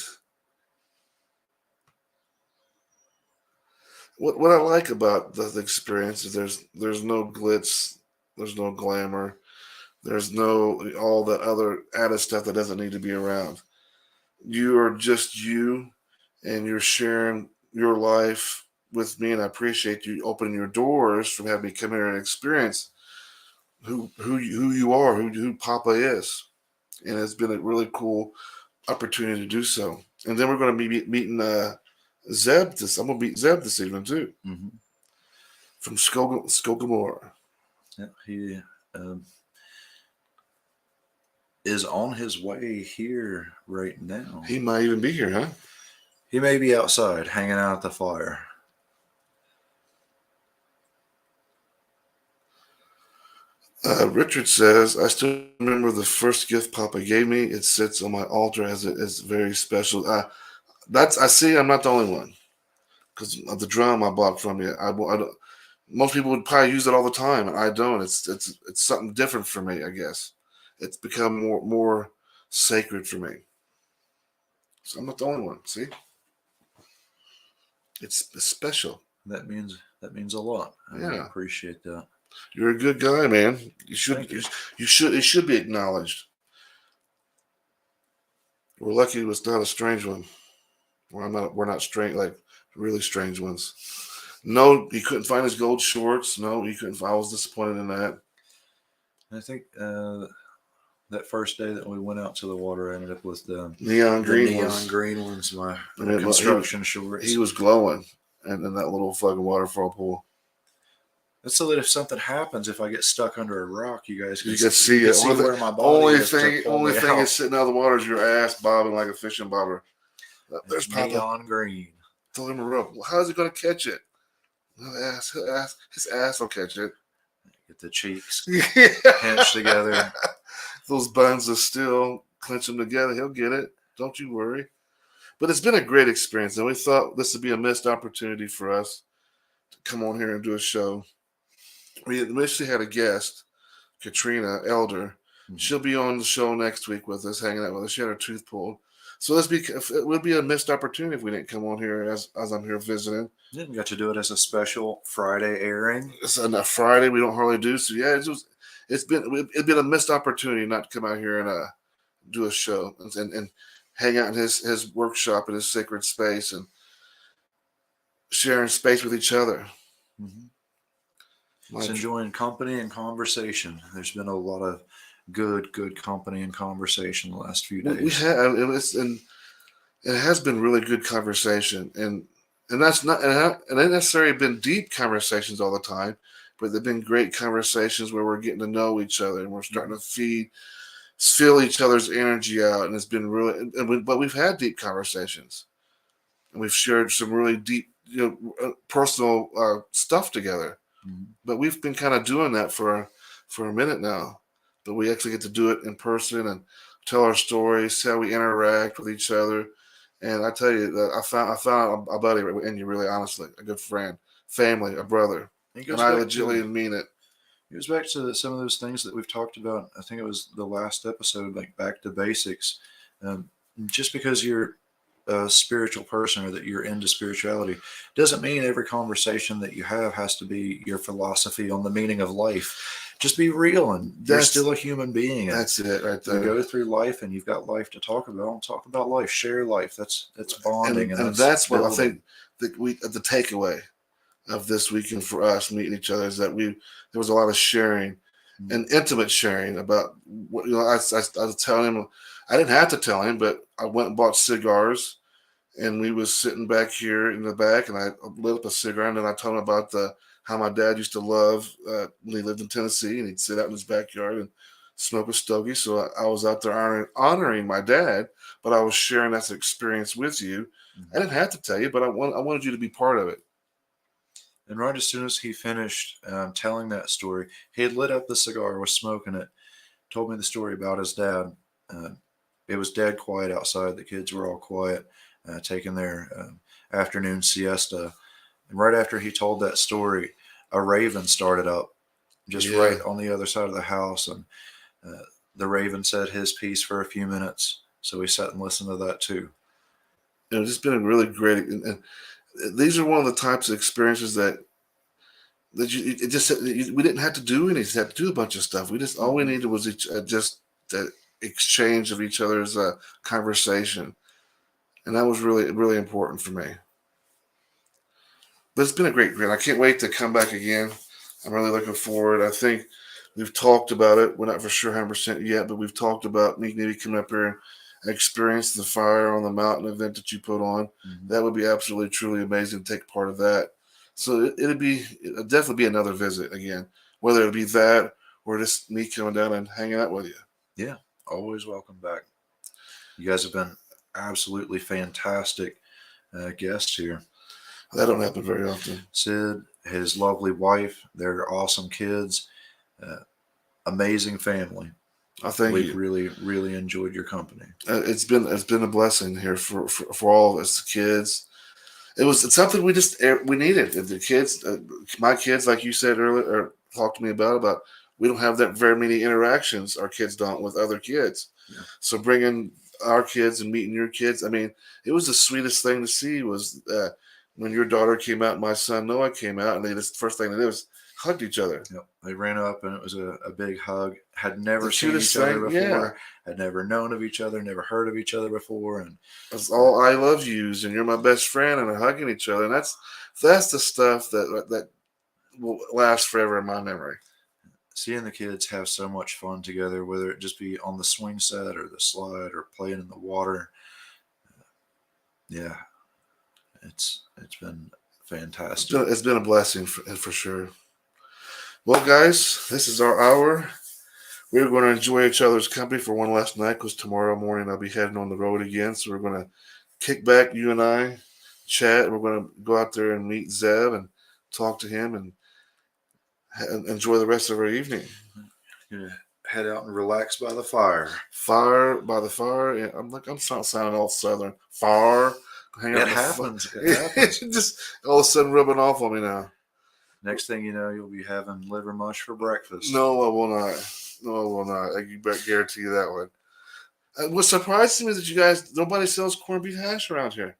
what I like about the experience is there's no glitz, there's no glamour, there's no all that other added stuff that doesn't need to be around. You are just you, and you're sharing your life with me, and I appreciate you opening your doors from having me come here and experience who you are, who Papa is, and it's been a really cool opportunity to do so. And then we're going to be meeting Zeb. I'm going to meet Zeb this evening too, Mm-hmm. from Skogamore. Yeah, he is on his way here right now. He might even be here, huh? He may be outside hanging out at the fire. Richard says, I still remember the first gift Papa gave me. It sits on my altar as it is very special. I see. I'm not the only one because of the drum I bought from you. I don't, most people would probably use it all the time, and I don't. It's something different for me. I guess it's become more sacred for me. So I'm not the only one. See, it's special. That means a lot. I Yeah. appreciate that. You're a good guy, man. You should Thank you. you should it should be acknowledged. We're lucky it was not a strange one. We're not strange, like really strange ones. No, he couldn't find his gold shorts. No, he couldn't. I was disappointed in that. I think that first day that we went out to the water, I ended up with the Neon green neon ones. green ones, my I mean, construction shorts. He was glowing, and in that little fucking waterfall pool. That's so that if something happens, if I get stuck under a rock, you guys You can see it. where my body Only is. Only thing is sitting out of the water is your ass bobbing like a fishing bobber. There's Papa. Neon green. Throw him a rope. Well, how's he going to catch it? His ass will catch it. Get the cheeks pinched together. Those buns are still clench them together. He'll get it. Don't you worry. But it's been a great experience, and we thought this would be a missed opportunity for us to come on here and do a show. We initially had a guest, Katrina Elder. Mhm. She'll be on the show next week with us, hanging out with us. She had her tooth pulled. So it would be a missed opportunity if we didn't come on here as I'm here visiting. Didn't get to do it as a special Friday airing. It's on a Friday. We don't hardly do so. Yeah, it'd been a missed opportunity not to come out here and do a show and hang out in his workshop in his sacred space and sharing space with each other. Just enjoying company and conversation. There's been a lot of good company and conversation the last few days. We have, and it has been really good conversation, and that's not, and it ain't necessarily been deep conversations all the time, but they've been great conversations where we're getting to know each other and we're starting to feel each other's energy out, and it's been really. But we've had deep conversations, and we've shared some really deep, personal stuff together. But we've been kind of doing that for a minute now. But we actually get to do it in person and tell our stories, how we interact with each other. And I tell you that I found a buddy in you, really honestly, a good friend, family, a brother. And I legitimately mean it. It goes back to some of those things that we've talked about. I think it was the last episode, like back to basics. Just because you're a spiritual person or that you're into spirituality doesn't mean every conversation that you have has to be your philosophy on the meaning of life. Just be real, and you're still a human being. That's it right there. You go through life and you've got life to talk about. Talk about life, share life. That's bonding. And that's what I think the takeaway of this weekend for us meeting each other is that there was a lot of sharing and intimate sharing about what, I was telling him, I didn't have to tell him, but I went and bought cigars, and we was sitting back here in the back, and I lit up a cigar, and then I told him about how my dad used to love when he lived in Tennessee, and he'd sit out in his backyard and smoke a stogie. So I was out there honoring my dad, but I was sharing that experience with you. I didn't have to tell you, but I wanted you to be part of it. And right as soon as he finished telling that story, he had lit up the cigar, was smoking it, told me the story about his dad. It was dead quiet outside. The kids were all quiet, taking their afternoon siesta. And right after he told that story, a raven started up just right on the other side of the house. And the raven said his piece for a few minutes. So we sat and listened to that too. It's just been a really great, and these are one of the types of experiences that we didn't have to do anything. Had to do a bunch of stuff. We just all we needed was just the exchange of each other's conversation, and that was really important for me. But it's been a great grant. I can't wait to come back again. I'm really looking forward. I think we've talked about it. We're not for sure 100% yet, but we've talked about me maybe coming up here and experience the Fire on the Mountain event that you put on. That would be absolutely, truly amazing to take part of that. So it'll definitely be another visit again, whether it be that or just me coming down and hanging out with you. Yeah, always welcome back. You guys have been absolutely fantastic guests here. That don't happen very often. Sid, his lovely wife, their awesome kids, amazing family. We've really, really enjoyed your company. It's been a blessing here for all of us, the kids. It's something we needed. The kids, my kids, like you said earlier, or talked to me about we don't have that very many interactions. Our kids don't with other kids. Yeah. So bringing our kids and meeting your kids, I mean, it was the sweetest thing to see was when your daughter came out and my son Noah came out, and the first thing they did was hugged each other. Yep. They ran up and it was a big hug. Had never seen each other before. Yeah. Had never known of each other, never heard of each other before. And it's all I love yous and you're my best friend and they're hugging each other. And that's the stuff that will last forever in my memory. Seeing the kids have so much fun together, whether it just be on the swing set or the slide or playing in the water. Yeah. It's been fantastic. It's been a blessing for sure. Well, guys, this is our hour. We're going to enjoy each other's company for one last night because tomorrow morning I'll be heading on the road again. So we're going to kick back, you and I, chat. We're going to go out there and meet Zeb and talk to him and enjoy the rest of our evening. You're gonna head out and relax by the fire. By the fire. Yeah, I'm sounding all southern. Fire. It happens. It happens. Just all of a sudden rubbing off on me now. Next thing you know, you'll be having liver mush for breakfast. No, I will not. I can guarantee you that one. What surprised me is that you guys, nobody sells corned beef hash around here.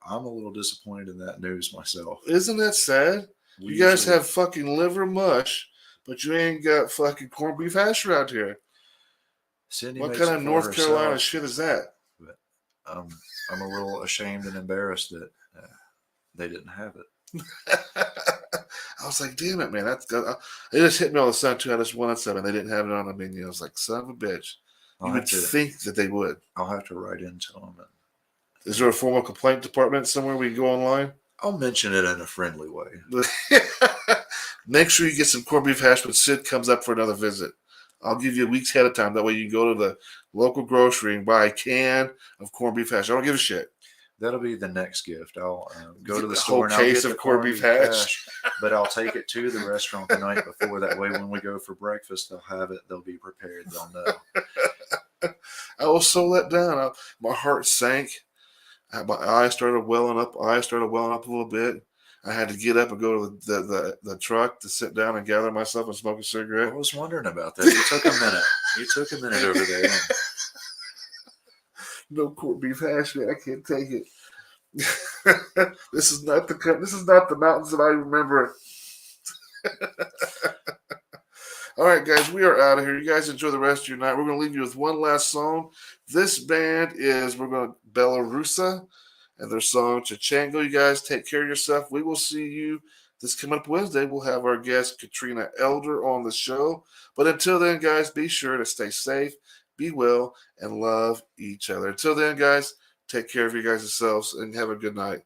I'm a little disappointed in that news myself. Isn't that sad? You guys have fucking liver mush, but you ain't got fucking corned beef hash around here. Cindy, what kind of North Carolina shit is that? But I'm a little ashamed and embarrassed that they didn't have it. I was like, damn it, man. It just hit me all of a sudden, too. I just wanted some, and they didn't have it on the menu. I was like, son of a bitch. You would think that they would. I'll have to write into them. Is there a formal complaint department somewhere we can go online? I'll mention it in a friendly way. Make sure you get some corned beef hash when Sid comes up for another visit. I'll give you a week's ahead of time. That way you can go to the local grocery and buy a can of corned beef hash. I don't give a shit. That'll be the next gift. I'll go to the store and I'll get the corned beef hash. But I'll take it to the restaurant the night before. That way when we go for breakfast, they'll have it. They'll be prepared. They'll know. I was so let down. My heart sank. My eyes started welling up. A little bit. I had to get up and go to the truck to sit down and gather myself and smoke a cigarette. I was wondering about that. You took a minute. You took a minute over there. No corned beef hash, man. I can't take it. This is not the mountains that I remember. All right, guys, we are out of here. You guys enjoy the rest of your night. We're going to leave you with one last song. This band is Belarusa and their song Chachango. You guys take care of yourself. We will see you this coming up Wednesday. We'll have our guest Katrina Elder on the show. But until then, guys, be sure to stay safe, be well, and love each other. Until then, guys, take care of you guys yourselves and have a good night.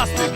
plastic